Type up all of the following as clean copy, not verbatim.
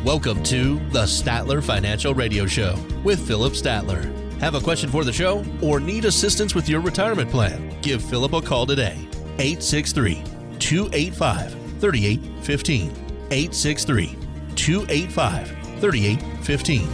Welcome to the Statler Financial Radio Show with Philip Statler. Have a question for the show or need assistance with your retirement plan? Give Philip a call today. 863-285-3815. 863-285-3815.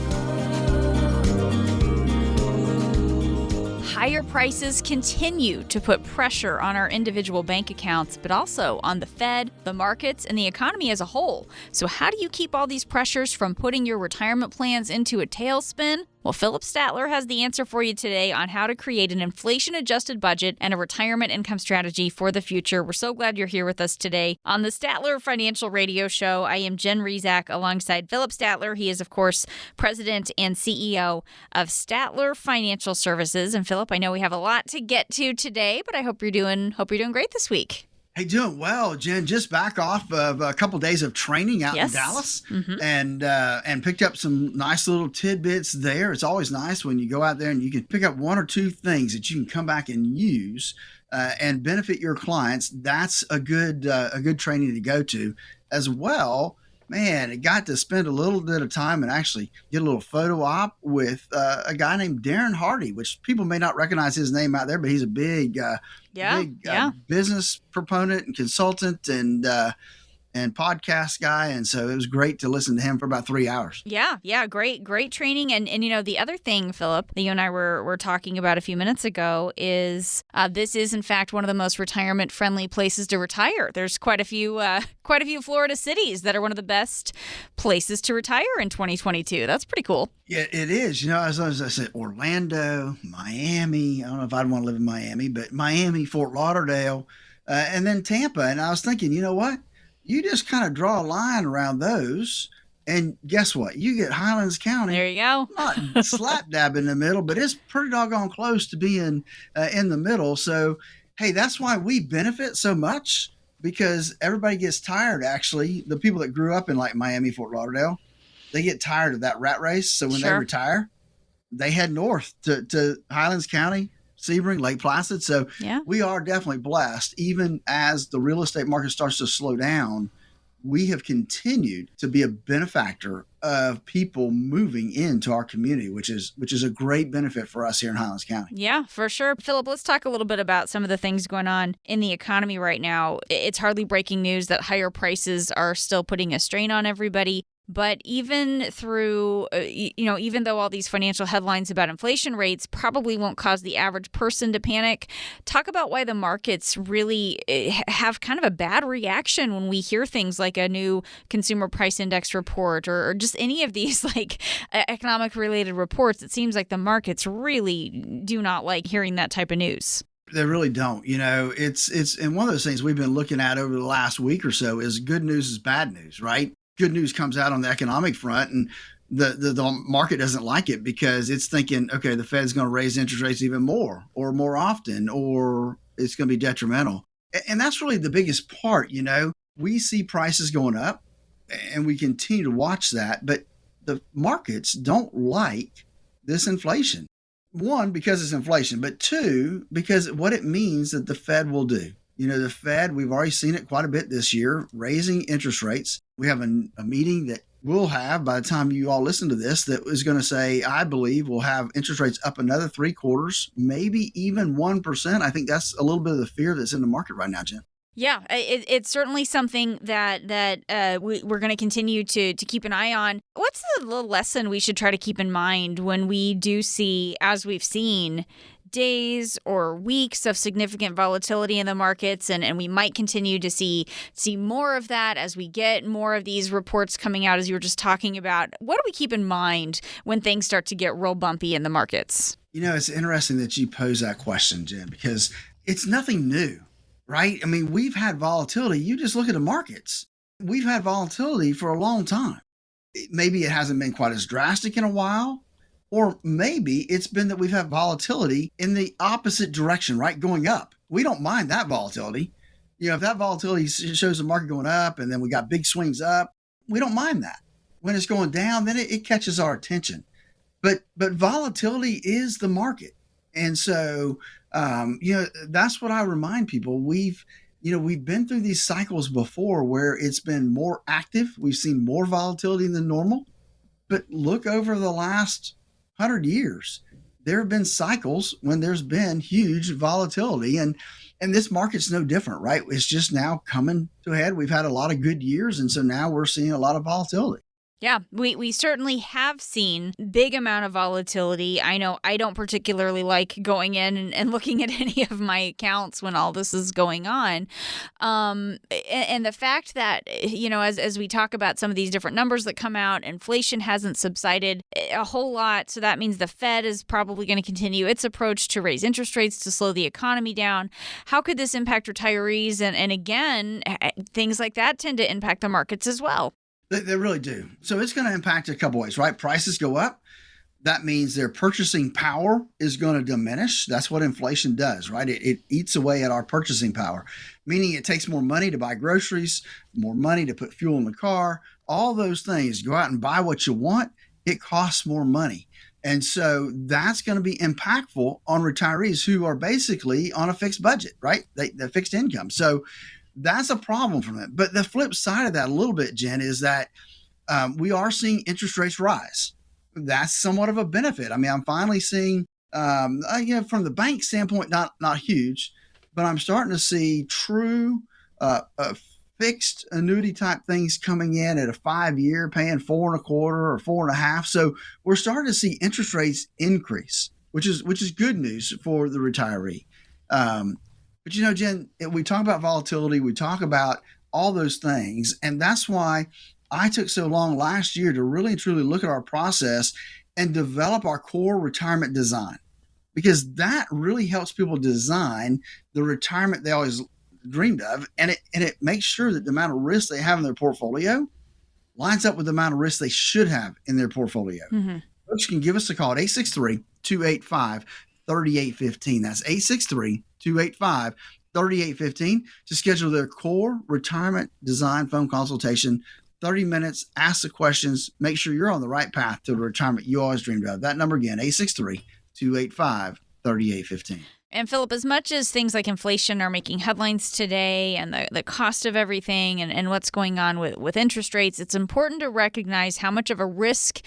Higher prices continue to put pressure on our individual bank accounts, but also on the Fed, the markets, and the economy as a whole. So how do you keep all these pressures from putting your retirement plans into a tailspin? Well, Philip Statler has the answer for you today on how to create an inflation-adjusted budget and a retirement income strategy for the future. We're so glad you're here with us today on the Statler Financial Radio Show. I am Jen Rezac alongside Philip Statler. He is, of course, president and CEO of Statler Financial Services. And Philip, I know we have a lot to get to today, but I hope you're doing great this week. Hey, doing well, Jen. Just back off of a couple days of training out in Dallas, and picked up some nice little tidbits there. It's always nice when you go out there and you can pick up one or two things that you can come back and use and benefit your clients. That's a good training to go to as well. Man, I got to spend a little bit of time and actually get a little photo op with a guy named Darren Hardy, which people may not recognize his name out there, but he's a big business proponent and consultant and podcast guy. And so it was great to listen to him for about 3 hours. Yeah. Great training. And you know, the other thing, Philip, that you and I were talking about a few minutes ago is this is, in fact, one of the most retirement-friendly places to retire. There's quite a few Florida cities that are one of the best places to retire in 2022. That's pretty cool. Yeah, it is. You know, as I said, Orlando, Miami. I don't know if I'd want to live in Miami, but Miami, Fort Lauderdale, and then Tampa. And I was thinking, you know what? You just kind of draw a line around those, and guess what? You get Highlands County. There you go. Not slap dab in the middle, but it's pretty doggone close to being in the middle. So, hey, that's why we benefit so much, because everybody gets tired, actually. The people that grew up in like Miami, Fort Lauderdale, they get tired of that rat race. So when they retire, they head north to Highlands County, Sebring, Lake Placid. So we are definitely blessed. Even as the real estate market starts to slow down, we have continued to be a benefactor of people moving into our community, which is a great benefit for us here in Highlands County. Yeah, for sure. Philip, let's talk a little bit about some of the things going on in the economy right now. It's hardly breaking news that higher prices are still putting a strain on everybody. But even through, even though all these financial headlines about inflation rates probably won't cause the average person to panic, talk about why the markets really have kind of a bad reaction when we hear things like a new consumer price index report or just any of these like economic related reports. It seems like the markets really do not like hearing that type of news. They really don't. You know, it's and one of those things we've been looking at over the last week or so is good news is bad news, right? Good news comes out on the economic front, and the market doesn't like it because it's thinking, okay, the Fed's going to raise interest rates even more or more often, or it's going to be detrimental. And that's really the biggest part. You know, we see prices going up and we continue to watch that, but the markets don't like this inflation. One, because it's inflation, but two, because what it means that the Fed will do. You know, the Fed, we've already seen it quite a bit this year, raising interest rates. We have a meeting that we'll have by the time you all listen to this that is going to say, I believe we'll have interest rates up another 3/4, maybe even 1%. I think that's a little bit of the fear that's in the market right now, Jen. Yeah, it's certainly something that we're going to continue to keep an eye on. What's the little lesson we should try to keep in mind when we do see, as we've seen, days or weeks of significant volatility in the markets, and we might continue to see more of that as we get more of these reports coming out, as you were just talking about? What do we keep in mind when things start to get real bumpy in the markets? You know, it's interesting that you pose that question, Jen, because it's nothing new, right? I mean, we've had volatility. You just look at the markets. We've had volatility for a long time. Maybe it hasn't been quite as drastic in a while. Or maybe it's been that we've had volatility in the opposite direction, right? Going up. We don't mind that volatility. You know, if that volatility shows the market going up and then we got big swings up, we don't mind that. When it's going down, then it catches our attention. But volatility is the market. And so, that's what I remind people. we've been through these cycles before where it's been more active. We've seen more volatility than normal. But look over the last 100 years, there have been cycles when there's been huge volatility. And this market's no different, right? It's just now coming to a head. We've had a lot of good years. And so now we're seeing a lot of volatility. Yeah, we certainly have seen big amount of volatility. I know I don't particularly like going in and looking at any of my accounts when all this is going on. And the fact that, as we talk about some of these different numbers that come out, inflation hasn't subsided a whole lot. So that means the Fed is probably going to continue its approach to raise interest rates to slow the economy down. How could this impact retirees? And again, things like that tend to impact the markets as well. They really do. So it's going to impact a couple ways, right? Prices go up. That means their purchasing power is going to diminish. That's what inflation does, right? It eats away at our purchasing power, meaning it takes more money to buy groceries, more money to put fuel in the car, all those things. Go out and buy what you want. It costs more money. And so that's going to be impactful on retirees who are basically on a fixed budget, right? The fixed income. So that's a problem for them. But the flip side of that a little bit, Jen, is that we are seeing interest rates rise. That's somewhat of a benefit. I mean, I'm finally seeing, from the bank standpoint, not huge, but I'm starting to see true fixed annuity type things coming in at a 5-year, paying 4.25% or 4.5%. So we're starting to see interest rates increase, which is good news for the retiree. But Jen, we talk about volatility, we talk about all those things, and that's why I took so long last year to really and truly look at our process and develop our core retirement design, because that really helps people design the retirement they always dreamed of, and it makes sure that the amount of risk they have in their portfolio lines up with the amount of risk they should have in their portfolio. Mm-hmm. Folks can give us a call at 863-285-3815. That's 863-285-3815 to schedule their core retirement design phone consultation. 30 minutes, ask the questions, make sure you're on the right path to the retirement you always dreamed of. That number again, 863-285-3815. And Philip, as much as things like inflation are making headlines today and the cost of everything and what's going on with interest rates, it's important to recognize how much of a risk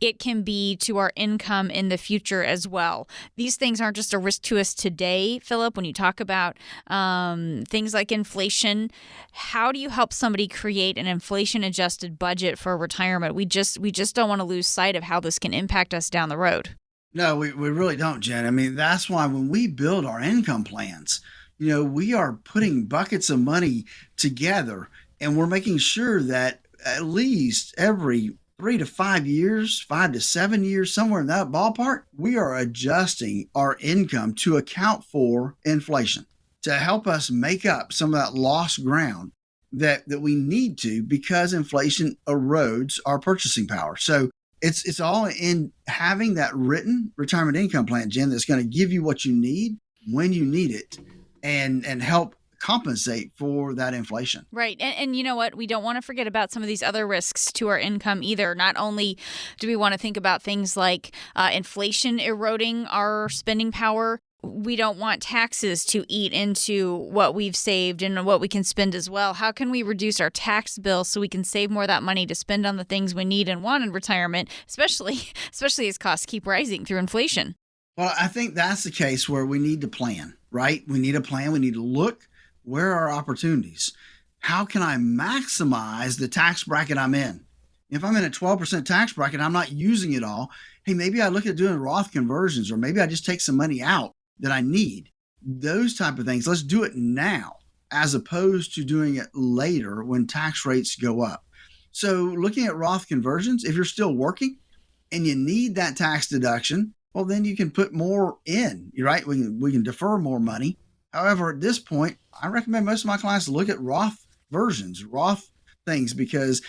it can be to our income in the future as well. These things aren't just a risk to us today, Philip. When you talk about things like inflation, how do you help somebody create an inflation-adjusted budget for retirement? We just don't want to lose sight of how this can impact us down the road. No, we really don't, Jen. I mean, that's why when we build our income plans, we are putting buckets of money together, and we're making sure that at least every 3 to 5 years, 5 to 7 years, somewhere in that ballpark, we are adjusting our income to account for inflation, to help us make up some of that lost ground that we need to, because inflation erodes our purchasing power. So it's all in having that written retirement income plan, Jen, that's going to give you what you need when you need it and help compensate for that inflation. Right. And you know what? We don't want to forget about some of these other risks to our income either. Not only do we want to think about things like inflation eroding our spending power, we don't want taxes to eat into what we've saved and what we can spend as well. How can we reduce our tax bill so we can save more of that money to spend on the things we need and want in retirement, especially as costs keep rising through inflation? Well, I think that's the case where we need to plan, right? We need a plan. We need to look, where are our opportunities? How can I maximize the tax bracket I'm in? If I'm in a 12% tax bracket, I'm not using it all. Hey, maybe I look at doing Roth conversions, or maybe I just take some money out that I need. Those type of things. Let's do it now as opposed to doing it later when tax rates go up. So looking at Roth conversions, if you're still working and you need that tax deduction, well, then you can put more in, right? We can defer more money. However, at this point, I recommend most of my clients look at Roth versions, Roth things, because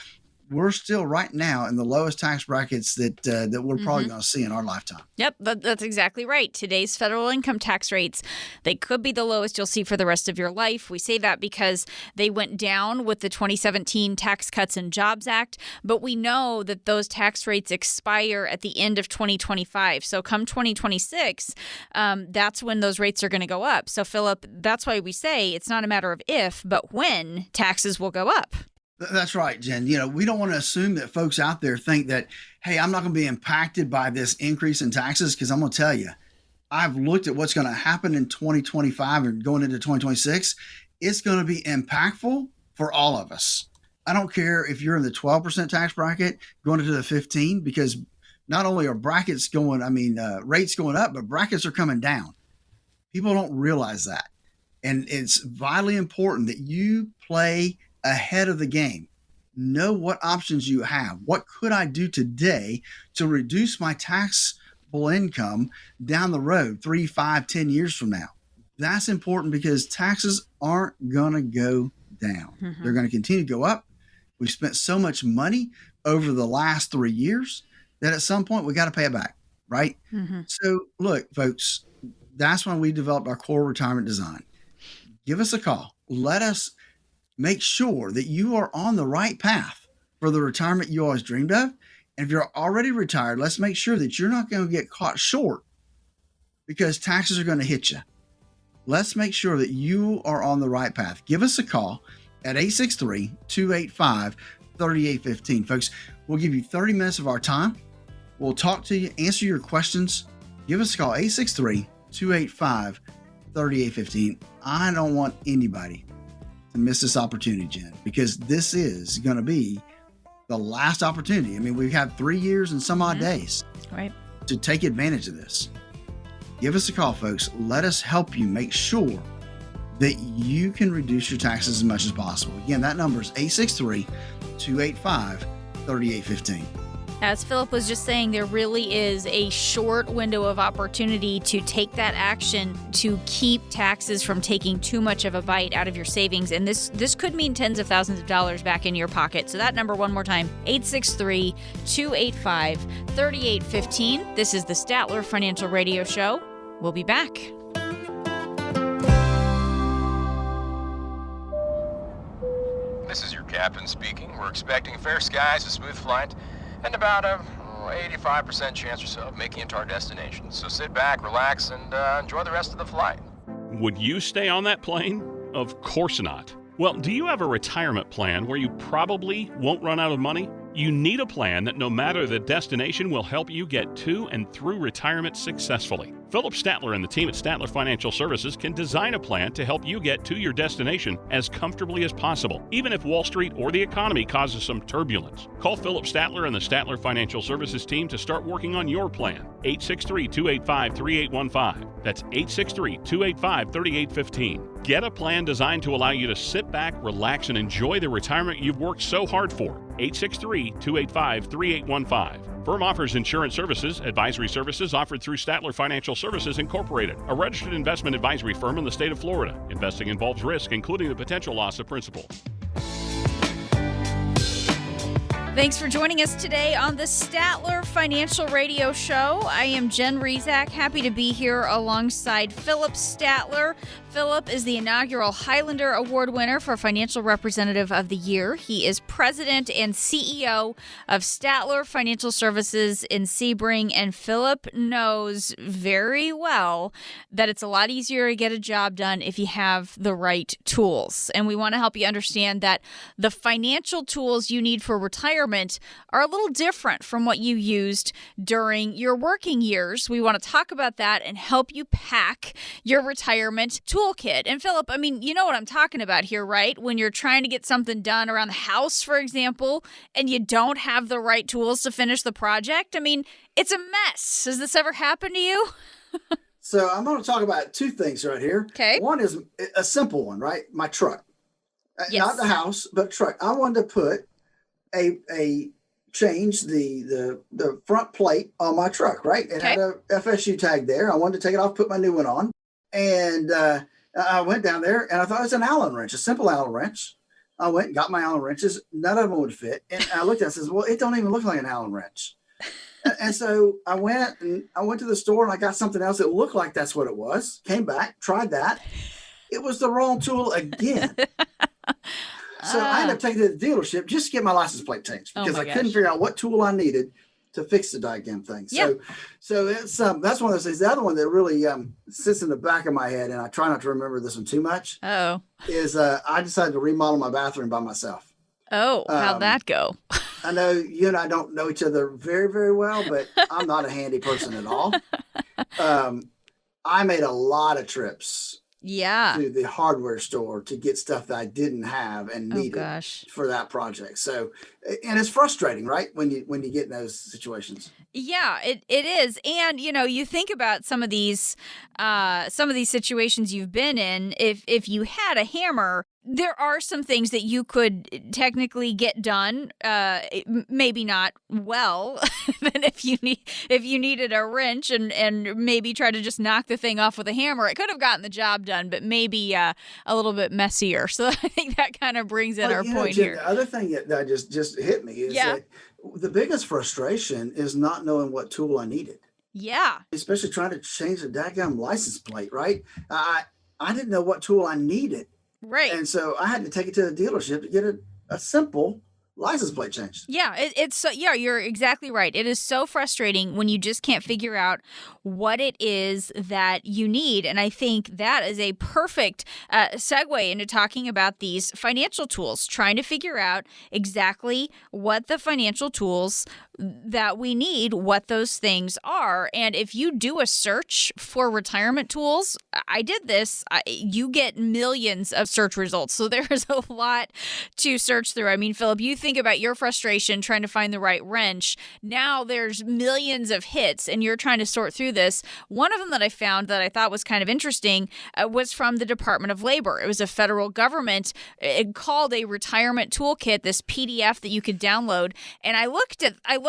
we're still right now in the lowest tax brackets that we're probably going to see in our lifetime. Yep, that's exactly right. Today's federal income tax rates, they could be the lowest you'll see for the rest of your life. We say that because they went down with the 2017 Tax Cuts and Jobs Act, but we know that those tax rates expire at the end of 2025. So come 2026, that's when those rates are going to go up. So Philip, that's why we say it's not a matter of if, but when taxes will go up. That's right, Jen. We don't want to assume that folks out there think that, hey, I'm not going to be impacted by this increase in taxes, because I'm going to tell you, I've looked at what's going to happen in 2025 and going into 2026. It's going to be impactful for all of us. I don't care if you're in the 12% tax bracket going into the 15, because not only are rates going up, but brackets are coming down. People don't realize that. And it's vitally important that you play ahead of the game. Know what options you have. What could I do today to reduce my taxable income down the road 3, 5, 10 years from now? That's important, because taxes aren't going to go down. They're going to continue to go up. We've spent so much money over the last 3 years that at some point we got to pay it back, right? So look, folks, that's when we developed our core retirement design. Give us a call. Let us make sure that you are on the right path for the retirement you always dreamed of. And if you're already retired, let's make sure that you're not going to get caught short because taxes are going to hit you. Let's make sure that you are on the right path. Give us a call at 863-285-3815. Folks, we'll give you 30 minutes of our time. We'll talk to you, answer your questions. Give us a call, 863-285-3815. I don't want anybody to miss this opportunity, Jen, because this is going to be the last opportunity. I mean, we've had 3 years and some odd days to take advantage of this. Give us a call, folks. Let us help you make sure that you can reduce your taxes as much as possible. Again, that number is 863-285-3815. As Philip was just saying, there really is a short window of opportunity to take that action to keep taxes from taking too much of a bite out of your savings. And this could mean tens of thousands of dollars back in your pocket. So that number one more time, 863-285-3815. This is the Statler Financial Radio Show. We'll be back. This is your captain speaking. We're expecting fair skies, a smooth flight, and about a 85% chance or so of making it to our destination. So sit back, relax, and enjoy the rest of the flight. Would you stay on that plane? Of course not. Well, do you have a retirement plan where you probably won't run out of money? You need a plan that no matter the destination will help you get to and through retirement successfully. Philip Statler and the team at Statler Financial Services can design a plan to help you get to your destination as comfortably as possible, even if Wall Street or the economy causes some turbulence. Call Philip Statler and the Statler Financial Services team to start working on your plan. 863-285-3815. That's 863-285-3815. Get a plan designed to allow you to sit back, relax, and enjoy the retirement you've worked so hard for. 863-285-3815. Firm offers insurance services, advisory services offered through Statler Financial Services Incorporated, a registered investment advisory firm in the state of Florida. Investing involves risk, including the potential loss of principal. Thanks for joining us today on the Statler Financial Radio Show. I am Jen Rezac, happy to be here alongside Philip Statler. Philip is the inaugural Highlander Award winner for Financial Representative of the Year. He is president and CEO of Statler Financial Services in Sebring, and Philip knows very well that it's a lot easier to get a job done if you have the right tools. And we want to help you understand that the financial tools you need for retirement are a little different from what you used during your working years. We want to talk about that and help you pack your retirement toolkit. And Philip, I mean, you know what I'm talking about here, right? When you're trying to get something done around the house, for example, and you don't have the right tools to finish the project. I mean, it's a mess. Has this ever happened to you? So I'm going to talk about two things right here. Okay. One is a simple one, right? My truck. Yes. Not the house, but truck. I wanted to put change the front plate on my truck, right? It had a FSU tag there. I wanted to take it off, put my new one on. And I went down there and I thought it was an Allen wrench, a simple Allen wrench. I went and got my Allen wrenches. None of them would fit. And I looked at it and says, well, it don't even look like an Allen wrench. And so I went to the store and I got something else that looked like that's what it was. Came back, tried that. It was the wrong tool again. So I ended up taking it to the dealership just to get my license plate changed because I couldn't figure out what tool I needed to fix the goddamn thing. So it's that's one of those things. The other one that really sits in the back of my head, and I try not to remember this one too much, is I decided to remodel my bathroom by myself. Oh, how'd that go? I know you and I don't know each other very, very well, but I'm not a handy person at all. I made a lot of trips to the hardware store to get stuff that I didn't have and needed for that project. So, and it's frustrating, right? When you get in those situations. Yeah, it is. And, you think about some of these situations you've been in, if you had a hammer, there are some things that you could technically get done, maybe not well, than if you needed a wrench and maybe try to just knock the thing off with a hammer. It could have gotten the job done, but maybe a little bit messier. So I think that kind of brings in our point Jim, here. The other thing that just hit me is that the biggest frustration is not knowing what tool I needed. Yeah. Especially trying to change the daggum license plate, right? I didn't know what tool I needed. Right. And so I had to take it to the dealership to get a simple license plate changed. Yeah, it's so, you're exactly right. It is so frustrating when you just can't figure out what it is that you need. And I think that is a perfect segue into talking about these financial tools, trying to figure out exactly what the financial tools that we need, what those things are. And if you do a search for retirement tools, I did this, you get millions of search results. So there is a lot to search through. I mean, Philip, you think about your frustration trying to find the right wrench. Now there's millions of hits and you're trying to sort through this. One of them that I found that I thought was kind of interesting was from the Department of Labor. It was a federal government. It called a retirement toolkit, this PDF that you could download. And I looked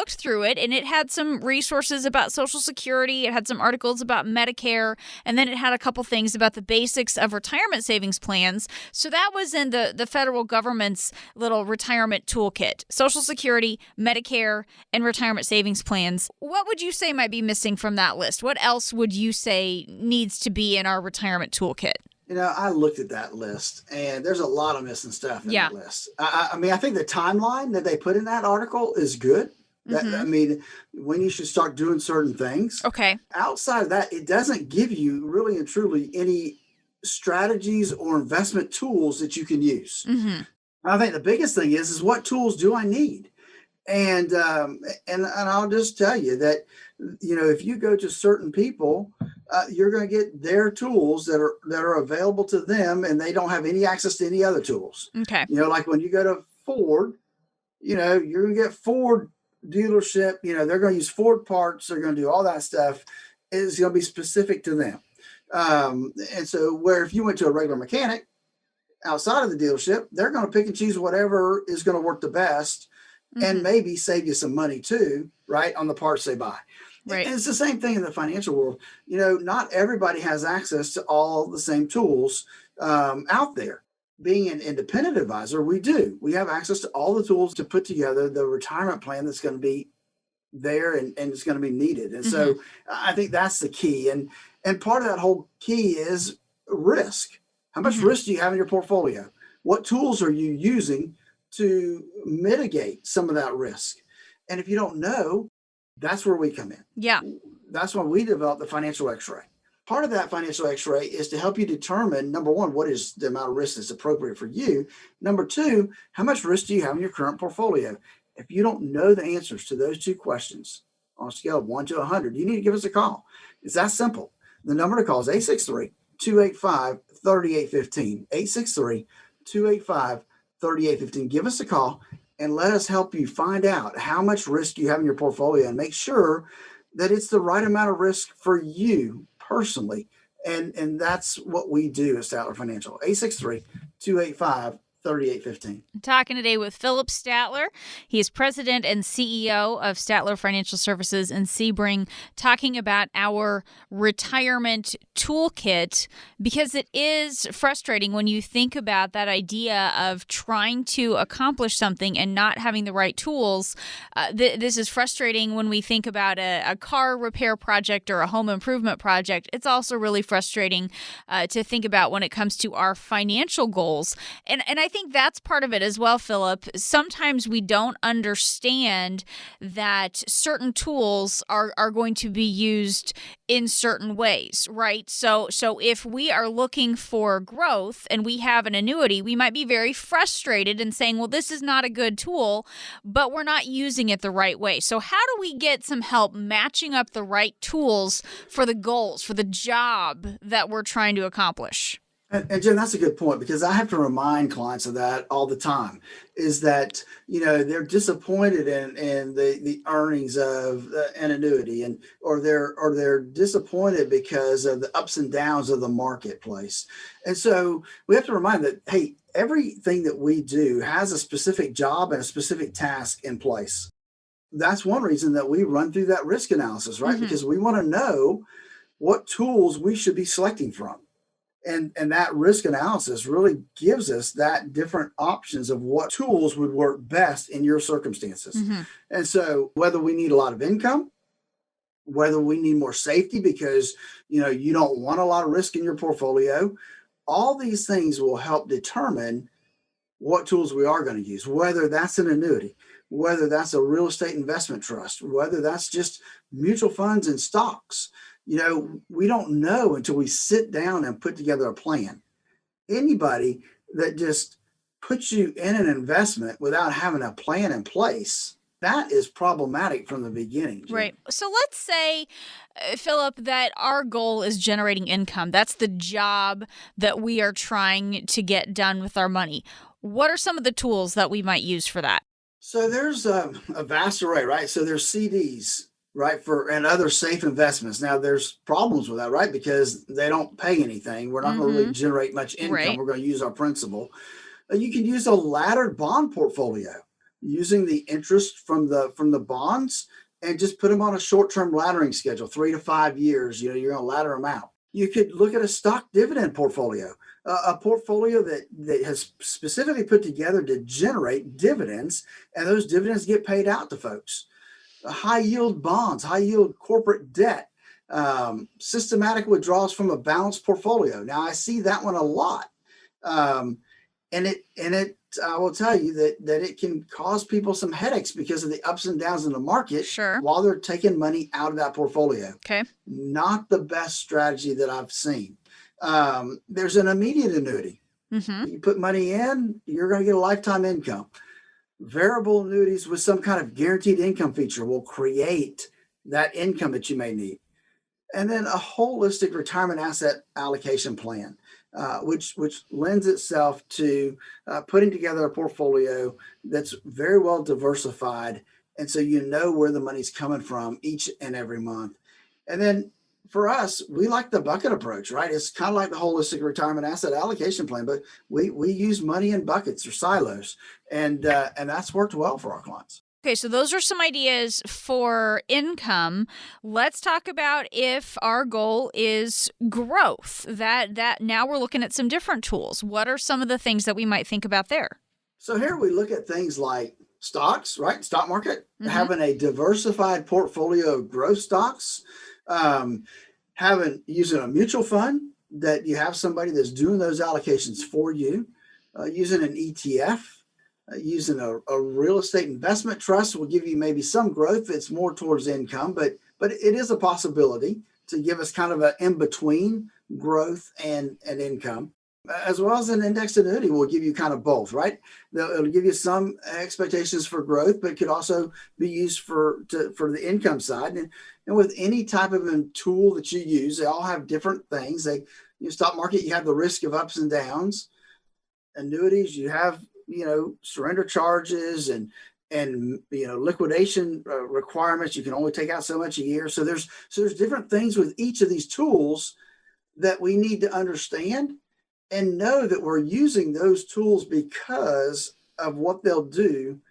through it and it had some resources about Social Security. It had some articles about Medicare. And then it had a couple things about the basics of retirement savings plans. So that was in the federal government's little retirement toolkit. Social Security, Medicare, and retirement savings plans. What would you say might be missing from that list? What else would you say needs to be in our retirement toolkit? I looked at that list and there's a lot of missing stuff in that list. I mean, I think the timeline that they put in that article is good. I mean, when you should start doing certain things. Okay. Outside of that, it doesn't give you really and truly any strategies or investment tools that you can use. Mm-hmm. I think the biggest thing is what tools do I need? And I'll just tell you that, if you go to certain people, you're going to get their tools that are available to them and they don't have any access to any other tools. Okay. Like when you go to Ford, you're going to get Ford dealership, they're going to use Ford parts. They're going to do all that stuff. It's going to be specific to them. And so where if you went to a regular mechanic outside of the dealership, they're going to pick and choose whatever is going to work the best and maybe save you some money too, right, on the parts they buy. Right. And it's the same thing in the financial world. Not everybody has access to all the same tools out there. Being an independent advisor, we do. We have access to all the tools to put together the retirement plan that's going to be there and it's going to be needed. And so I think that's the key. And part of that whole key is risk. How much risk do you have in your portfolio? What tools are you using to mitigate some of that risk? And if you don't know, that's where we come in. Yeah. That's why we developed the financial x-ray. Part of that financial x-ray is to help you determine, number one, what is the amount of risk that's appropriate for you? Number two, how much risk do you have in your current portfolio? If you don't know the answers to those two questions on a scale of 1 to 100, you need to give us a call. It's that simple. The number to call is 863-285-3815. 863-285-3815. Give us a call and let us help you find out how much risk you have in your portfolio and make sure that it's the right amount of risk for you personally. And that's what we do at Statler Financial. 863-285-3815. 3815. Talking today with Philip Statler. He is president and CEO of Statler Financial Services in Sebring, talking about our retirement toolkit, because it is frustrating when you think about that idea of trying to accomplish something and not having the right tools. This is frustrating when we think about a car repair project or a home improvement project. It's also really frustrating to think about when it comes to our financial goals. And I think that's part of it as well, Philip. Sometimes we don't understand that certain tools are going to be used in certain ways, right? So if we are looking for growth and we have an annuity, we might be very frustrated and saying, well, this is not a good tool, but we're not using it the right way. So how do we get some help matching up the right tools for the goals, for the job that we're trying to accomplish? And Jim, that's a good point, because I have to remind clients of that all the time, is that, they're disappointed in the earnings of an annuity, or they're disappointed because of the ups and downs of the marketplace. And so we have to remind that, hey, everything that we do has a specific job and a specific task in place. That's one reason that we run through that risk analysis, right? Mm-hmm. Because we want to know what tools we should be selecting from. And that risk analysis really gives us that different options of what tools would work best in your circumstances. Mm-hmm. And so whether we need a lot of income, whether we need more safety because, you don't want a lot of risk in your portfolio, all these things will help determine what tools we are going to use, whether that's an annuity, whether that's a real estate investment trust, whether that's just mutual funds and stocks. We don't know until we sit down and put together a plan. Anybody that just puts you in an investment without having a plan in place, that is problematic from the beginning, Jim. Right. So let's say, Philip, that our goal is generating income. That's the job that we are trying to get done with our money. What are some of the tools that we might use for that? So there's a vast array, right? So there's CDs, right, and other safe investments. Now there's problems with that, right? Because they don't pay anything. We're not going to really generate much income. Right. We're going to use our principal. You can use a laddered bond portfolio using the interest from the bonds and just put them on a short-term laddering schedule, 3 to 5 years. You're going to ladder them out. You could look at a stock dividend portfolio, a portfolio that has specifically put together to generate dividends, and those dividends get paid out to folks. High yield bonds, high yield corporate debt, systematic withdrawals from a balanced portfolio. Now I see that one a lot. And I will tell you that it can cause people some headaches because of the ups and downs in the market. Sure. While they're taking money out of that portfolio. Okay. Not the best strategy that I've seen. There's an immediate annuity. Mm-hmm. You put money in, you're going to get a lifetime income. Variable annuities with some kind of guaranteed income feature will create that income that you may need. And then a holistic retirement asset allocation plan, which lends itself to putting together a portfolio that's very well diversified. And so you know where the money's coming from each and every month. And then for us, we like the bucket approach, right? It's kind of like the holistic retirement asset allocation plan, but we use money in buckets or silos, and that's worked well for our clients. Okay, so those are some ideas for income. Let's talk about if our goal is growth. That now we're looking at some different tools. What are some of the things that we might think about there? So here we look at things like stocks, right? Stock market, mm-hmm. Having a diversified portfolio of growth stocks. Using a mutual fund that you have somebody that's doing those allocations for you, using an ETF, using a real estate investment trust will give you maybe some growth that's more towards income, but it is a possibility to give us kind of an in-between growth and income, as well as an indexed annuity will give you kind of both, right? It'll give you some expectations for growth, but it could also be used for the income side. And with any type of a tool that you use, they all have different things. Stock market, you have the risk of ups and downs. Annuities, you have, surrender charges and liquidation requirements. You can only take out so much a year. So there's different things with each of these tools that we need to understand and know that we're using those tools because of what they'll do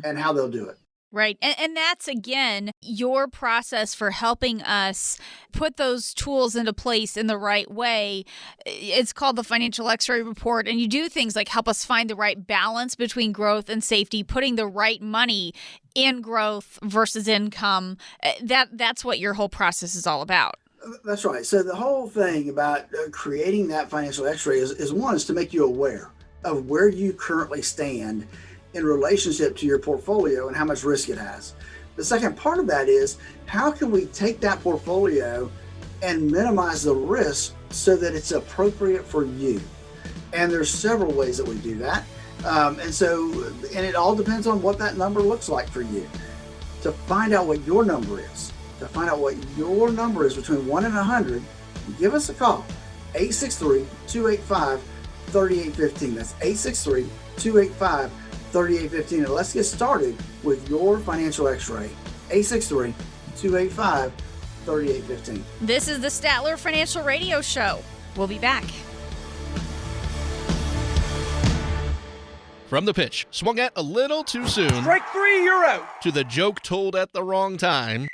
and how they'll do it. Right. And that's, again, your process for helping us put those tools into place in the right way. It's called the Financial X-ray Report. And you do things like help us find the right balance between growth and safety, putting the right money in growth versus income. That's what your whole process is all about. That's right. So the whole thing about creating that financial X-ray is one, is to make you aware of where you currently stand in relationship to your portfolio and how much risk it has. The second part of that is, how can we take that portfolio and minimize the risk so that it's appropriate for you? And there's several ways that we do that. And it all depends on what that number looks like for you. To find out what your number is, between 1 and 100, give us a call, 863-285-3815. That's 863-285-3815. And let's get started with your financial X-ray. 863-285-3815. This is the Statler Financial Radio Show. We'll be back. From the pitch, swung at a little too soon. Strike three, you're out. To the joke told at the wrong time.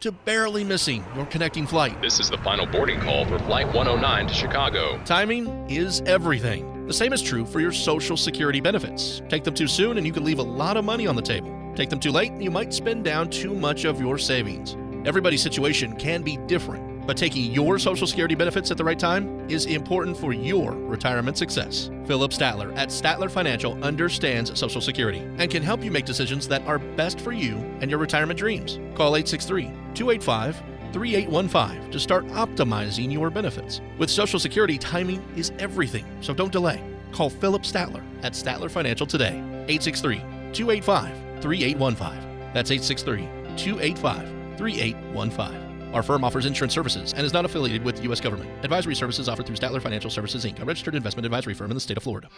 To barely missing your connecting flight. This is the final boarding call for Flight 109 to Chicago. Timing is everything. The same is true for your Social Security benefits. Take them too soon and you can leave a lot of money on the table. Take them too late and you might spend down too much of your savings. Everybody's situation can be different, but taking your Social Security benefits at the right time is important for your retirement success. Philip Statler at Statler Financial understands Social Security and can help you make decisions that are best for you and your retirement dreams. Call 863-285-3815 to start optimizing your benefits. With Social Security, timing is everything, so don't delay. Call Philip Statler at Statler Financial today, 863-285-3815. That's 863-285-3815. Our firm offers insurance services and is not affiliated with the U.S. government. Advisory services offered through Statler Financial Services, Inc., a registered investment advisory firm in the state of Florida.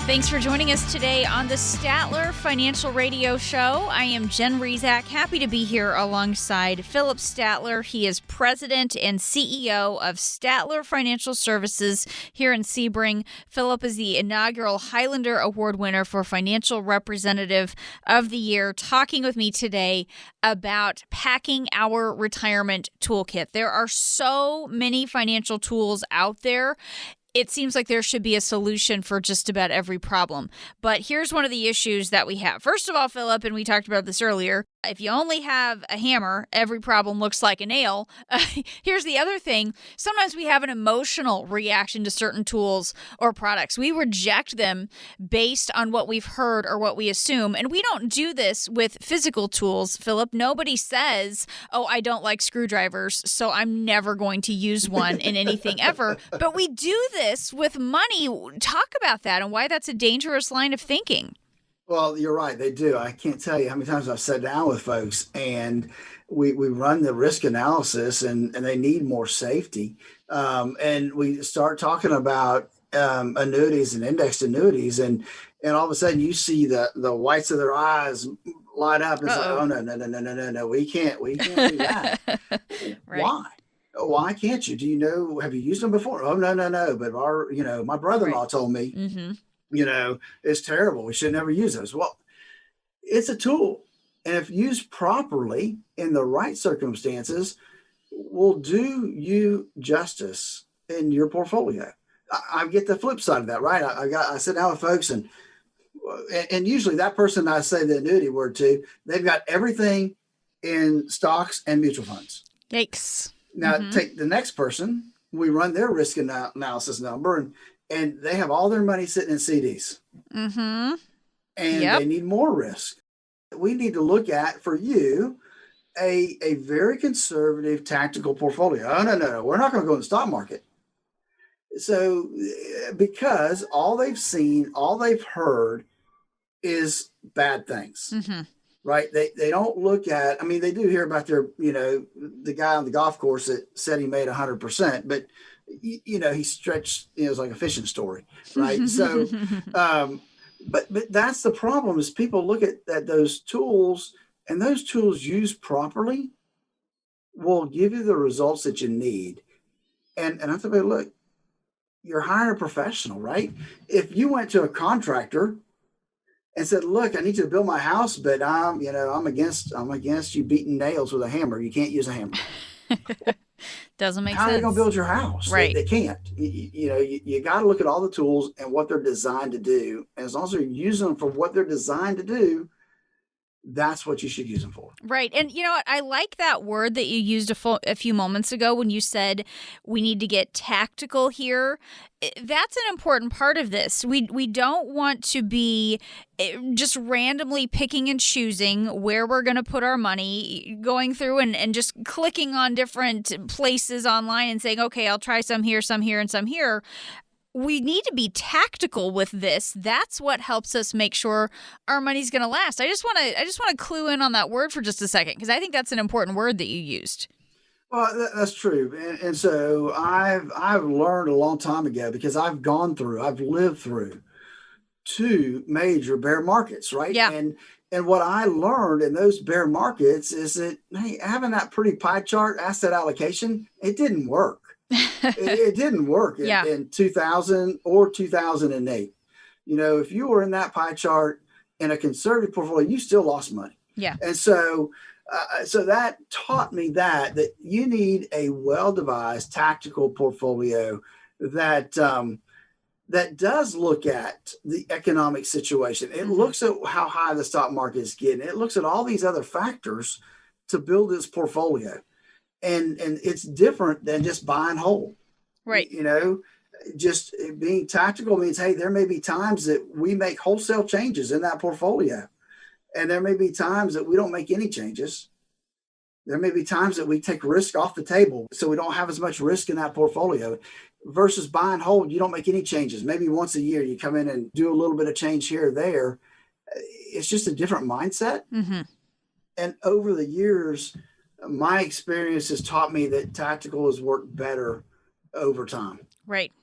Thanks for joining us today on the Statler Financial Radio Show. I am Jen Rezac, happy to be here alongside Philip Statler. He is president and CEO of Statler Financial Services here in Sebring. Philip is the inaugural Highlander Award winner for Financial Representative of the Year, talking with me today about packing our retirement toolkit. There are so many financial tools out there. It seems like there should be a solution for just about every problem. But here's one of the issues that we have. First of all, Philip, and we talked about this earlier, if you only have a hammer, every problem looks like a nail. Here's the other thing. Sometimes we have an emotional reaction to certain tools or products. We reject them based on what we've heard or what we assume. And we don't do this with physical tools, Philip. Nobody says, oh, I don't like screwdrivers, so I'm never going to use one in anything ever. But we do this with money. Talk about that and why that's a dangerous line of thinking. Well, you're right. They do. I can't tell you how many times I've sat down with folks and we run the risk analysis and they need more safety. And we start talking about annuities and indexed annuities and all of a sudden you see the whites of their eyes light up and say, oh, no, we can't do that. Right. Why can't you? Do you know, have you used them before? Oh, no. But my brother-in-law told me, it's terrible. We should never use those. Well, it's a tool. And if used properly in the right circumstances, will do you justice in your portfolio. I get the flip side of that, right? I sit down with folks and usually that person I say the annuity word to, they've got everything in stocks and mutual funds. Yikes. Now take the next person, we run their risk analysis number and they have all their money sitting in CDs. And they need more risk. We need to look at, for you, a very conservative tactical portfolio. Oh, no. We're not going to go in the stock market. So because all they've seen, all they've heard is bad things. Right? They don't look at, they do hear about the guy on the golf course that said he made 100%, but he stretched, it's like a fishing story, right? So, but that's the problem is people look at those tools and those tools used properly will give you the results that you need. And I thought, look, you're hiring a professional, right? If you went to a contractor and said, look, I need you to build my house, but I'm against you beating nails with a hammer. You can't use a hammer. Doesn't make How sense. are they going to build your house? Right. They can't. You got to look at all the tools and what they're designed to do. And as long as they're using them for what they're designed to do, that's what you should use them for. Right. And you know what? I like that word that you used a few moments ago when you said we need to get tactical here. That's an important part of this. We don't want to be just randomly picking and choosing where we're going to put our money, going through and just clicking on different places online and saying, okay, I'll try some here, and some here. We need to be tactical with this. That's what helps us make sure our money's going to last. I just want to clue in on that word for just a second, because I think that's an important word that you used. Well, that's true. And so I've learned a long time ago, because I've lived through 2 major bear markets, right? Yeah. And what I learned in those bear markets is that, hey, having that pretty pie chart asset allocation, it didn't work. It didn't work in 2000 or 2008. If you were in that pie chart in a conservative portfolio, you still lost money. Yeah. And so that taught me that you need a well-devised tactical portfolio that does look at the economic situation. It looks at how high the stock market is getting. It looks at all these other factors to build this portfolio. And it's different than just buy and hold. Right. Just being tactical means, hey, there may be times that we make wholesale changes in that portfolio. And there may be times that we don't make any changes. There may be times that we take risk off the table, so we don't have as much risk in that portfolio. Versus buy and hold, you don't make any changes. Maybe once a year you come in and do a little bit of change here or there. It's just a different mindset. Mm-hmm. And over the years, my experience has taught me that tactical has worked better over time. Right.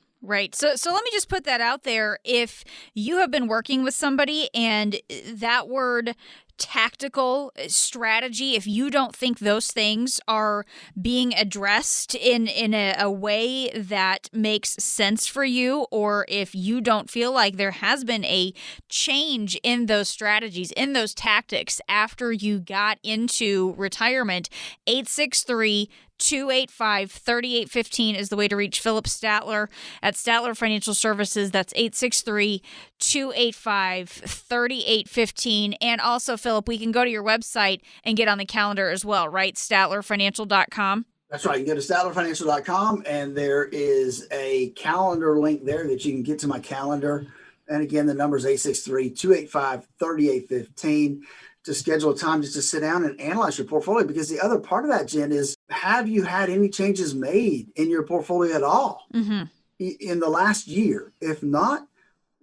So let me just put that out there. If you have been working with somebody and that word tactical strategy, if you don't think those things are being addressed in a way that makes sense for you, or if you don't feel like there has been a change in those strategies, in those tactics after you got into retirement, 863-285-3815 is the way to reach Philip Statler at Statler Financial Services. That's 863-285-3815. And also, Philip, we can go to your website and get on the calendar as well, right? StatlerFinancial.com. That's right. You can go to StatlerFinancial.com, and there is a calendar link there that you can get to my calendar. And again, the number is 863-285-3815. To schedule a time just to sit down and analyze your portfolio. Because the other part of that, Jen, is, have you had any changes made in your portfolio at all in the last year? If not,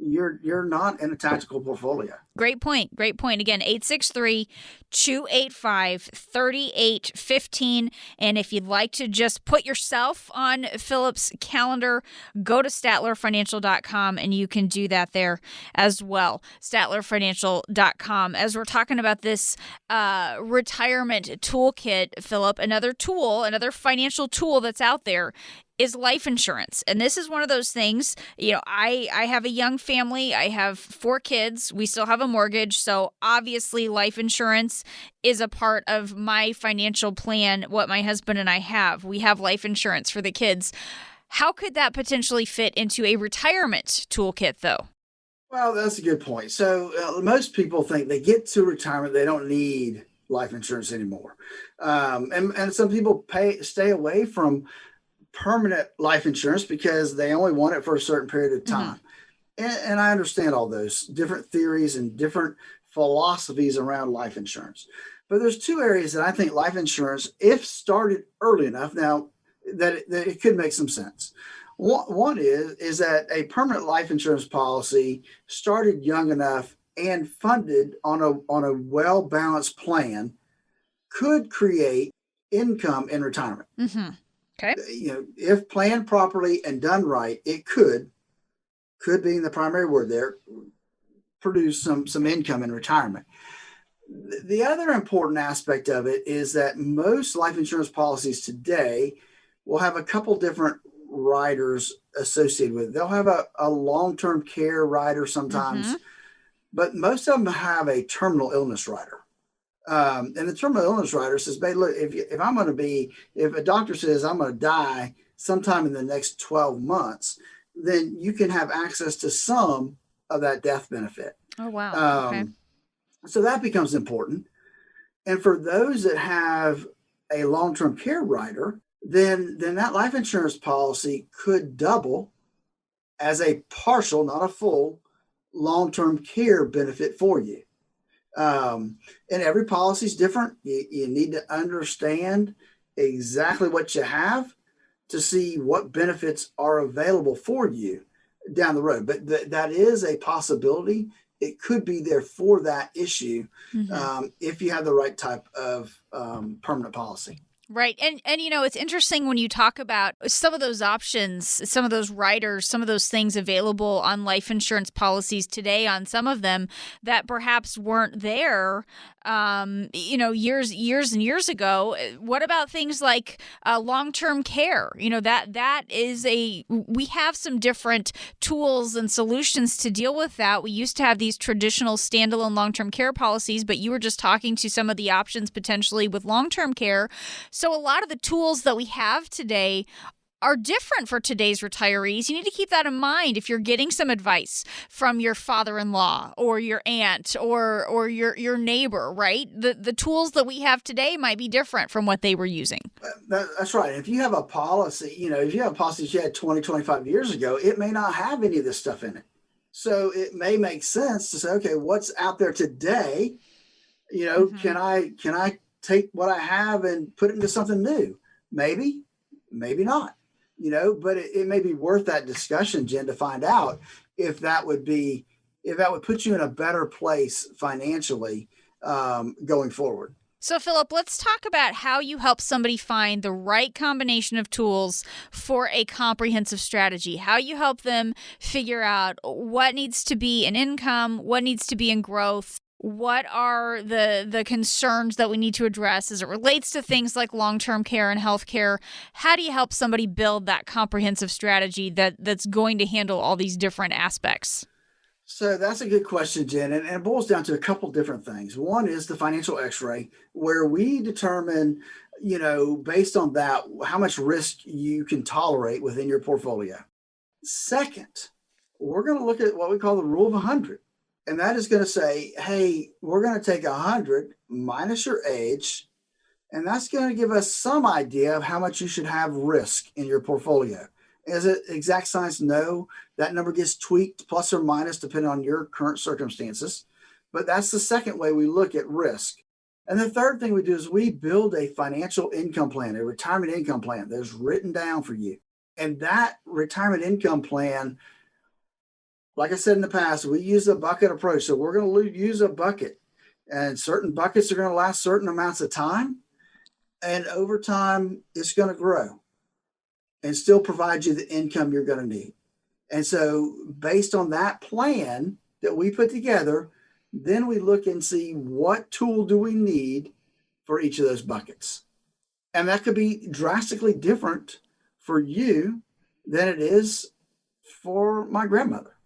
you're not in a tactical portfolio. Great point. Again, 863-285-3815. And if you'd like to just put yourself on Philip's calendar, go to StatlerFinancial.com and you can do that there as well. StatlerFinancial.com. As we're talking about this retirement toolkit, Philip, another financial tool that's out there is life insurance. And this is one of those things, I have a young family. I have 4 kids. We still have a mortgage. So obviously life insurance is a part of my financial plan, what my husband and I have. We have life insurance for the kids. How could that potentially fit into a retirement toolkit, though? Well, that's a good point. So most people think they get to retirement, they don't need life insurance anymore. And some people stay away from permanent life insurance because they only want it for a certain period of time. And I understand all those different theories and different philosophies around life insurance. But there's 2 areas that I think life insurance, if started early enough, now that it could make some sense. One is that a permanent life insurance policy started young enough and funded on a well-balanced plan could create income in retirement. Mm-hmm. Okay. If planned properly and done right, it could being the primary word there, produce some income in retirement. The other important aspect of it is that most life insurance policies today will have a couple different riders associated with it. They'll have a long-term care rider sometimes, but most of them have a terminal illness rider. And the terminal illness rider says, "Babe, look, if a doctor says I'm going to die sometime in the next 12 months, then you can have access to some of that death benefit." Oh, wow. Okay. So that becomes important. And for those that have a long-term care rider, then that life insurance policy could double as a partial, not a full, long-term care benefit for you. And every policy is different. You need to understand exactly what you have to see what benefits are available for you down the road. But that is a possibility. It could be there for that issue if you have the right type of permanent policy. Right. And it's interesting when you talk about some of those options, some of those riders, some of those things available on life insurance policies today on some of them that perhaps weren't there, years and years ago. What about things like long-term care? That is we have some different tools and solutions to deal with that. We used to have these traditional standalone long-term care policies, but you were just talking to some of the options potentially with long-term care. So a lot of the tools that we have today are different for today's retirees. You need to keep that in mind if you're getting some advice from your father-in-law or your aunt or your neighbor, right? The tools that we have today might be different from what they were using. That's right. If you have a policy, if you have a policy that you had 20, 25 years ago, it may not have any of this stuff in it. So it may make sense to say, okay, what's out there today? Can I take what I have and put it into something new? Maybe not. But it may be worth that discussion, Jen, to find out if that would put you in a better place financially going forward. So, Philip, let's talk about how you help somebody find the right combination of tools for a comprehensive strategy, how you help them figure out what needs to be in income, what needs to be in growth. What are the concerns that we need to address as it relates to things like long-term care and healthcare? How do you help somebody build that comprehensive strategy that's going to handle all these different aspects? So that's a good question, Jen, and it boils down to a couple different things. One is the financial x-ray, where we determine, based on that, how much risk you can tolerate within your portfolio. Second, we're going to look at what we call the rule of 100. And that is going to say, hey, we're going to take 100 minus your age, and that's going to give us some idea of how much you should have risk in your portfolio. Is it exact science? No. That number gets tweaked plus or minus depending on your current circumstances. But that's the second way we look at risk. And the third thing we do is we build a financial income plan, a retirement income plan that's written down for you. And that retirement income plan, like I said in the past, we use a bucket approach. So we're going to use a bucket, and certain buckets are going to last certain amounts of time. And over time, it's going to grow and still provide you the income you're going to need. And so based on that plan that we put together, then we look and see what tool do we need for each of those buckets. And that could be drastically different for you than it is for my grandmother.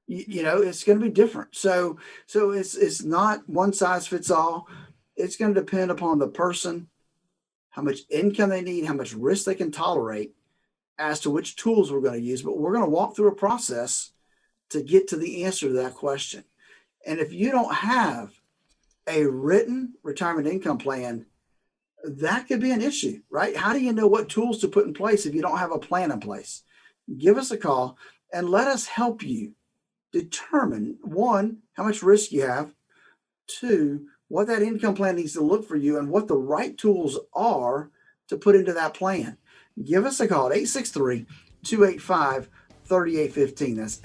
It's going to be different. So it's not one size fits all. It's going to depend upon the person, how much income they need, how much risk they can tolerate as to which tools we're going to use. But we're going to walk through a process to get to the answer to that question. And if you don't have a written retirement income plan, that could be an issue, right? How do you know what tools to put in place if you don't have a plan in place? Give us a call and let us help you determine, one, how much risk you have, two, what that income plan needs to look for you and what the right tools are to put into that plan. Give us a call at 863-285-3815. That's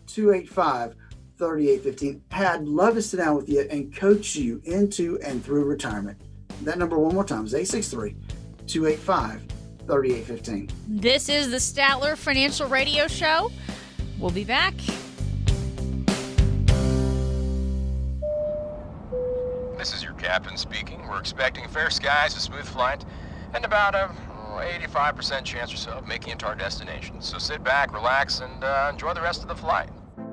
863-285-3815. I'd love to sit down with you and coach you into and through retirement. That number one more time is 863-285-3815. This is the Statler Financial Radio Show. We'll be back. This is your captain speaking. We're expecting fair skies, a smooth flight, and about 85% chance or so of making it to our destination. So sit back, relax, and enjoy the rest of the flight.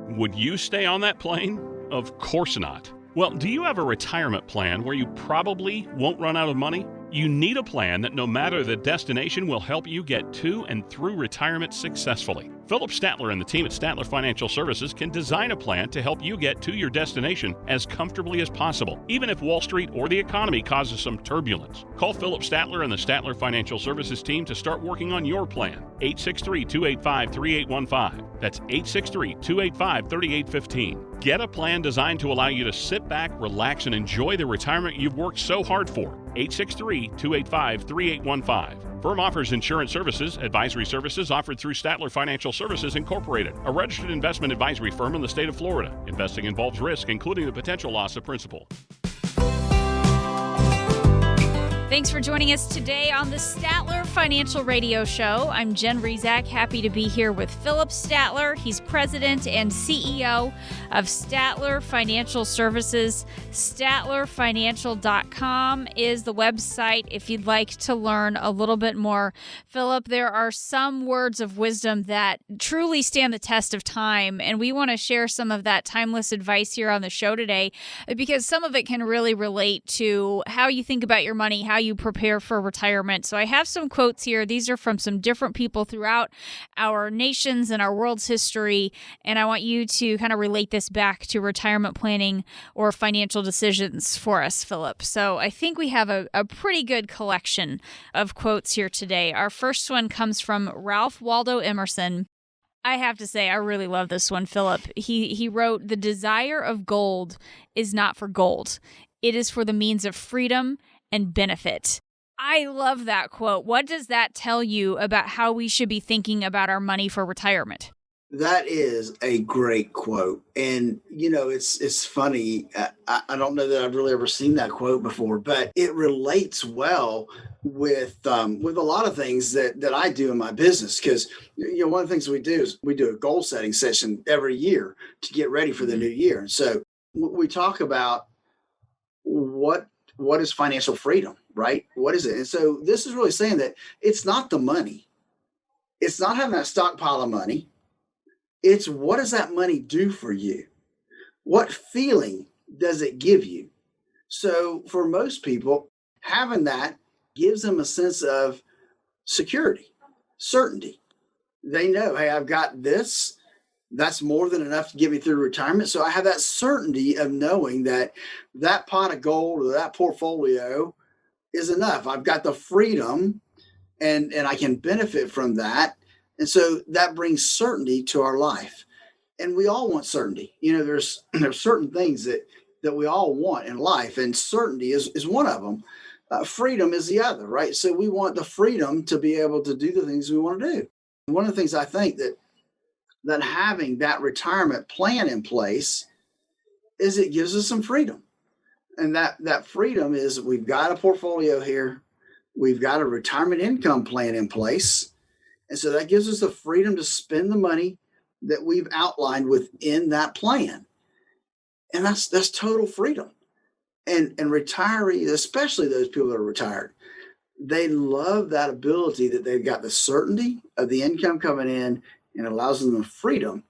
Would you stay on that plane? Of course not. Well, do you have a retirement plan where you probably won't run out of money? You need a plan that no matter the destination will help you get to and through retirement successfully. Philip Statler and the team at Statler Financial Services can design a plan to help you get to your destination as comfortably as possible, even if Wall Street or the economy causes some turbulence. Call Philip Statler and the Statler Financial Services team to start working on your plan. 863-285-3815. That's 863-285-3815. Get a plan designed to allow you to sit back, relax, and enjoy the retirement you've worked so hard for. 863-285-3815. Firm offers insurance services, advisory services offered through Statler Financial Services Incorporated, a registered investment advisory firm in the state of Florida. Investing involves risk, including the potential loss of principal. Thanks for joining us today on the Statler Financial Radio Show. I'm Jen Rezac, happy to be here with Philip Statler. He's president and CEO of Statler Financial Services. StatlerFinancial.com is the website if you'd like to learn a little bit more. Philip, there are some words of wisdom that truly stand the test of time, and we want to share some of that timeless advice here on the show today because some of it can really relate to how you think about your money, how you prepare for retirement. So I have some quotes here. These are from some different people throughout our nations and our world's history, and I want you to kind of relate this back to retirement planning or financial decisions for us, Philip. So I think we have a pretty good collection of quotes here today. Our first one comes from Ralph Waldo Emerson. I have to say, I really love this one, Philip. He wrote, "The desire of gold is not for gold. It is for the means of freedom and benefit." I love that quote. What does that tell you about how we should be thinking about our money for retirement? That is a great quote. And, it's funny. I don't know that I've really ever seen that quote before, but it relates well with a lot of things that I do in my business. Because, one of the things we do is we do a goal setting session every year to get ready for the new year. And so we talk about what is financial freedom, right? What is it? And so this is really saying that it's not the money. It's not having that stockpile of money. It's what does that money do for you? What feeling does it give you? So for most people, having that gives them a sense of security, certainty. They know, hey, I've got this. That's more than enough to get me through retirement. So I have that certainty of knowing that that pot of gold or that portfolio is enough. I've got the freedom and I can benefit from that. And so that brings certainty to our life. And we all want certainty. There's certain things that we all want in life, and certainty is one of them. Freedom is the other, right? So we want the freedom to be able to do the things we want to do. One of the things I think that having that retirement plan in place is it gives us some freedom. And that freedom is we've got a portfolio here. We've got a retirement income plan in place. And so that gives us the freedom to spend the money that we've outlined within that plan. And that's total freedom. And retirees, especially those people that are retired, they love that ability that they've got the certainty of the income coming in, and it allows them the freedom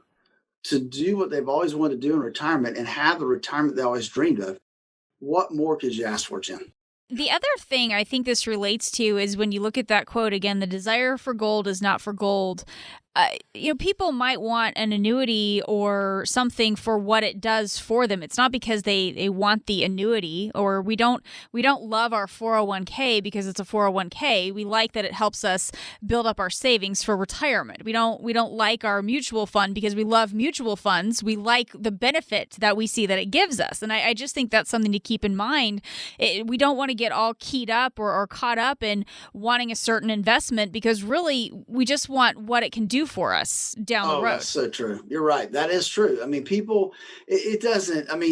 to do what they've always wanted to do in retirement and have the retirement they always dreamed of. What more could you ask for, Jim? The other thing I think this relates to is when you look at that quote again, the desire for gold is not for gold. People might want an annuity or something for what it does for them. It's not because they want the annuity, or we don't love our 401k because it's a 401k. We like that it helps us build up our savings for retirement. We don't like our mutual fund because we love mutual funds. We like the benefit that we see that it gives us. And I just think that's something to keep in mind. We don't want to get all keyed up or caught up in wanting a certain investment because really we just want what it can do for us down the road. That's so true. You're right. That is true. I mean,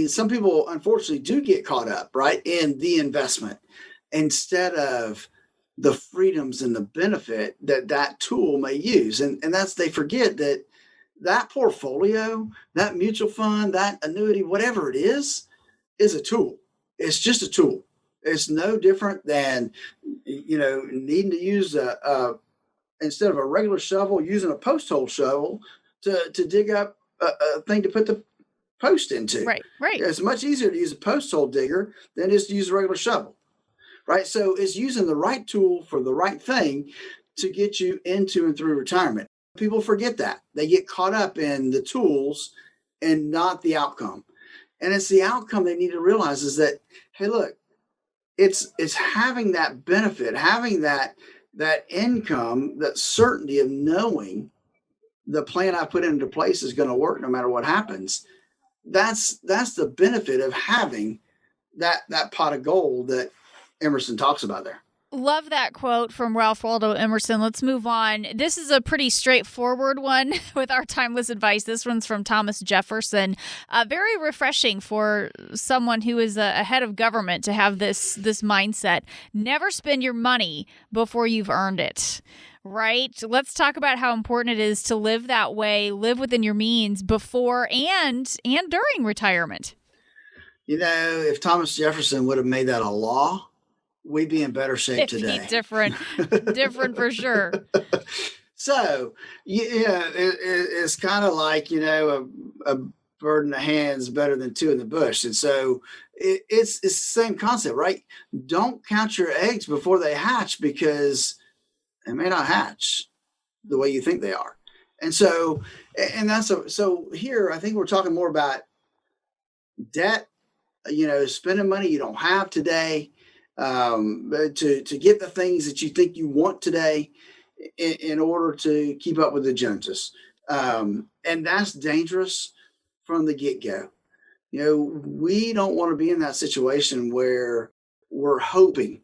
some people unfortunately do get caught up, right, in the investment instead of the freedoms and the benefit that tool may use. And they forget that portfolio, that mutual fund, that annuity, whatever it is a tool. It's just a tool. It's no different than, needing to use instead of a regular shovel, using a post hole shovel to dig up a thing to put the post into. Right. It's much easier to use a post hole digger than it is to use a regular shovel. Right. So it's using the right tool for the right thing to get you into and through retirement. People forget that. They get caught up in the tools and not the outcome. And it's the outcome they need to realize is that, hey, look, it's having that benefit, having that income, that certainty of knowing the plan I put into place is going to work no matter what happens. That's the benefit of having that pot of gold that Emerson talks about there. Love that quote from Ralph Waldo Emerson. Let's move on. This is a pretty straightforward one with our timeless advice. This one's from Thomas Jefferson. Very refreshing for someone who is a head of government to have this mindset. Never spend your money before you've earned it. Right? Let's talk about how important it is to live that way, live within your means before and during retirement. If Thomas Jefferson would have made that a law, we'd be in better shape today. Different for sure. So, it's kind of like, a bird in the hand is better than two in the bush. And so it's the same concept, right? Don't count your eggs before they hatch because they may not hatch the way you think they are. And so, so here, I think we're talking more about debt, spending money you don't have today, to get the things that you think you want today in order to keep up with the Joneses. And that's dangerous from the get-go. We don't want to be in that situation where we're hoping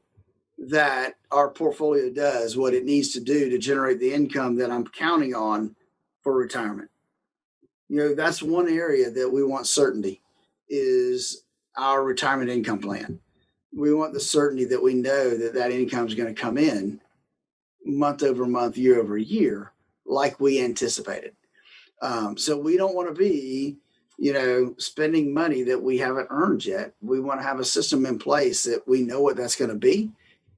that our portfolio does what it needs to do to generate the income that I'm counting on for retirement. That's one area that we want certainty is our retirement income plan. We want the certainty that we know that income is going to come in month over month, year over year, like we anticipated. So we don't want to be, spending money that we haven't earned yet. We want to have a system in place that we know what that's going to be,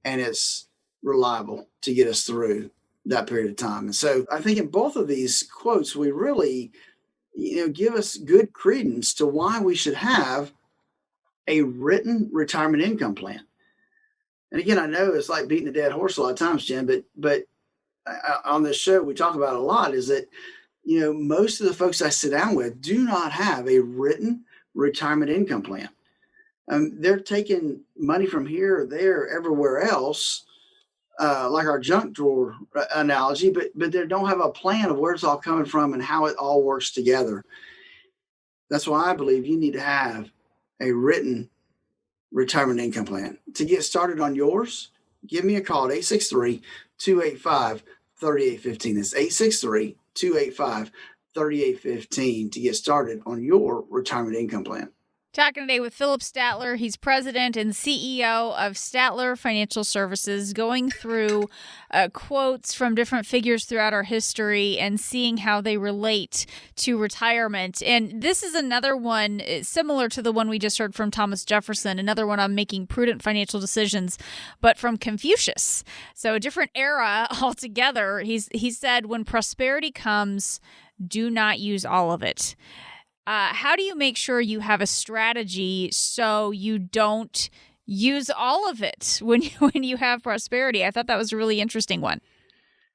and it's reliable to get us through that period of time. And so I think in both of these quotes, we really, give us good credence to why we should have a written retirement income plan. And again, I know it's like beating a dead horse a lot of times, Jim, but on this show, we talk about a lot is that, most of the folks I sit down with do not have a written retirement income plan. They're taking money from here or there, everywhere else, like our junk drawer analogy, but they don't have a plan of where it's all coming from and how it all works together. That's why I believe you need to have a written retirement income plan. To get started on yours, give me a call at 863-285-3815. That's 863-285-3815 to get started on your retirement income plan. Talking today with Philip Statler. He's president and CEO of Statler Financial Services, going through quotes from different figures throughout our history and seeing how they relate to retirement. And this is another one similar to the one we just heard from Thomas Jefferson, another one on making prudent financial decisions, but from Confucius. So a different era altogether. He said, when prosperity comes, do not use all of it. How do you make sure you have a strategy so you don't use all of it when you have prosperity? I thought that was a really interesting one.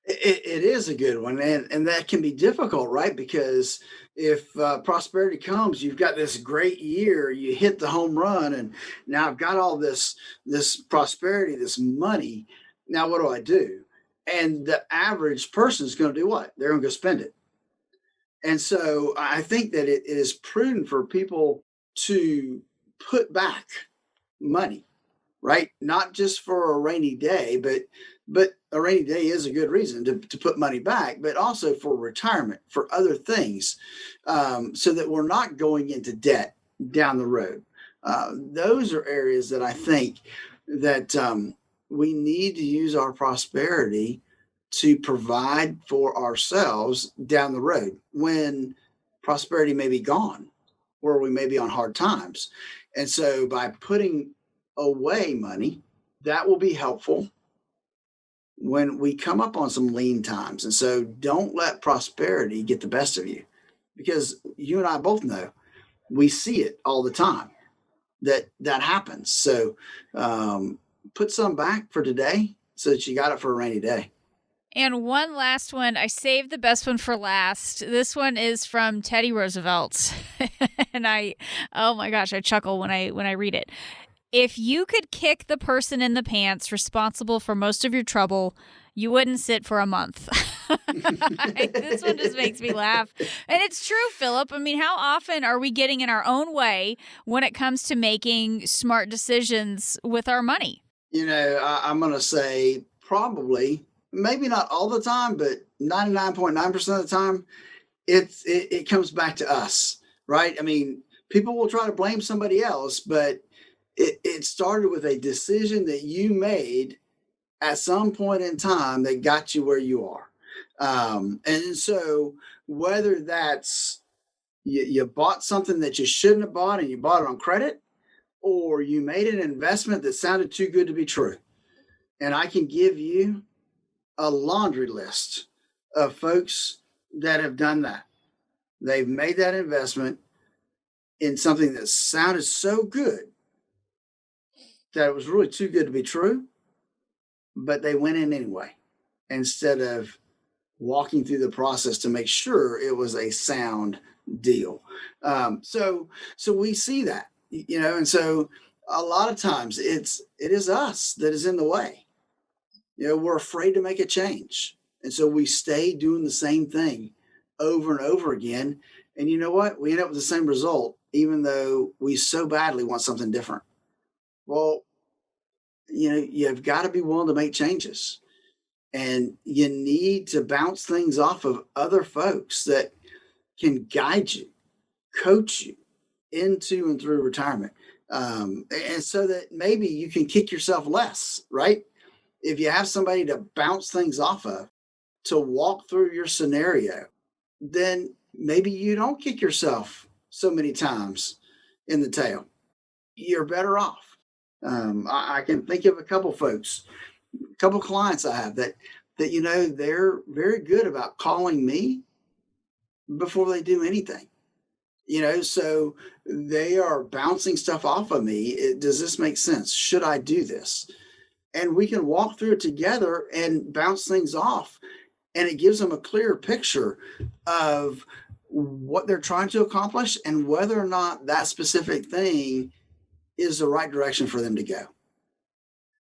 It is a good one, and that can be difficult, right? Because if prosperity comes, you've got this great year, you hit the home run, and now I've got all this prosperity, this money. Now what do I do? And the average person is going to do what? They're going to go spend it. And so I think that it is prudent for people to put back money, right? Not just for a rainy day, but a rainy day is a good reason to put money back, but also for retirement, for other things, so that we're not going into debt down the road. Those are areas that I think that we need to use our prosperity to provide for ourselves down the road when prosperity may be gone, or we may be on hard times. And so by putting away money. That will be helpful when we come up on some lean times. And so don't let prosperity get the best of you, because you and I both know we see it all the time that happens. So put some back for today so that you got it for a rainy day. And one last one. I saved the best one for last. This one is from Teddy Roosevelt. And oh my gosh, I chuckle when I read it. If you could kick the person in the pants responsible for most of your trouble, you wouldn't sit for a month. This one just makes me laugh. And it's true, Philip. I mean, how often are we getting in our own way when it comes to making smart decisions with our money? I'm going to say probably, maybe not all the time, but 99.9% of the time, it comes back to us, right? I mean, people will try to blame somebody else, but it started with a decision that you made at some point in time that got you where you are. And so whether that's you bought something that you shouldn't have bought and you bought it on credit, or you made an investment that sounded too good to be true. And I can give you a laundry list of folks that have done that. They've made that investment in something that sounded so good that it was really too good to be true, but they went in anyway, instead of walking through the process to make sure it was a sound deal. So we see that, and so a lot of times it is us that is in the way. We're afraid to make a change. And so we stay doing the same thing over and over again. And you know what? We end up with the same result, even though we so badly want something different. Well, you've got to be willing to make changes. And you need to bounce things off of other folks that can guide you, coach you into and through retirement. And so that maybe you can kick yourself less, right? If you have somebody to bounce things off of, to walk through your scenario, then maybe you don't kick yourself so many times in the tail. You're better off. I can think of a couple folks, a couple clients I have that they're very good about calling me before they do anything. So they are bouncing stuff off of me. Does this make sense? Should I do this? And we can walk through it together and bounce things off. And it gives them a clearer picture of what they're trying to accomplish and whether or not that specific thing is the right direction for them to go.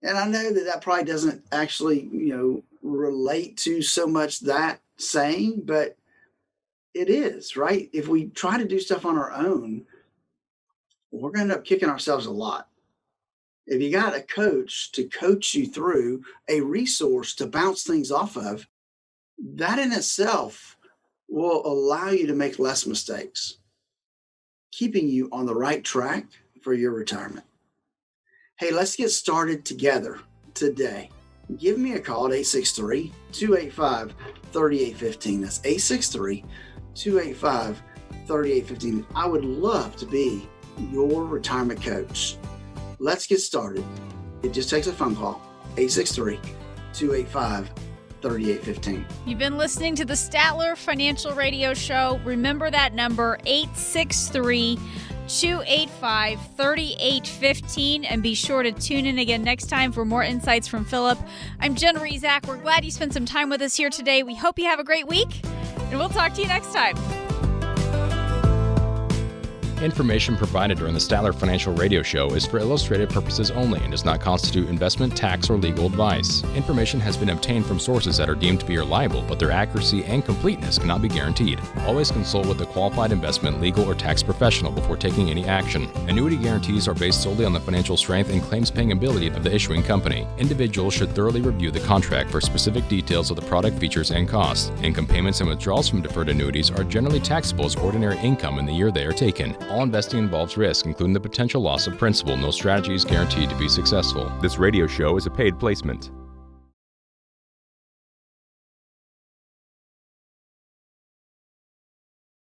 And I know that probably doesn't actually, relate to so much that saying, but it is, right? If we try to do stuff on our own, we're going to end up kicking ourselves a lot. If you got a coach to coach you through, a resource to bounce things off of, that in itself will allow you to make less mistakes, keeping you on the right track for your retirement. Hey, let's get started together today. Give me a call at 863-285-3815. That's 863-285-3815. I would love to be your retirement coach. Let's get started. It just takes a phone call, 863-285-3815. You've been listening to the Statler Financial Radio Show. Remember that number, 863-285-3815, and be sure to tune in again next time for more insights from Philip. I'm Jen Rezac. We're glad you spent some time with us here today. We hope you have a great week, and we'll talk to you next time. Information provided during the Statler Financial Radio Show is for illustrative purposes only and does not constitute investment, tax, or legal advice. Information has been obtained from sources that are deemed to be reliable, but their accuracy and completeness cannot be guaranteed. Always consult with a qualified investment, legal, or tax professional before taking any action. Annuity guarantees are based solely on the financial strength and claims-paying ability of the issuing company. Individuals should thoroughly review the contract for specific details of the product features and costs. Income payments and withdrawals from deferred annuities are generally taxable as ordinary income in the year they are taken. All investing involves risk, including the potential loss of principal. No strategy is guaranteed to be successful. This radio show is a paid placement.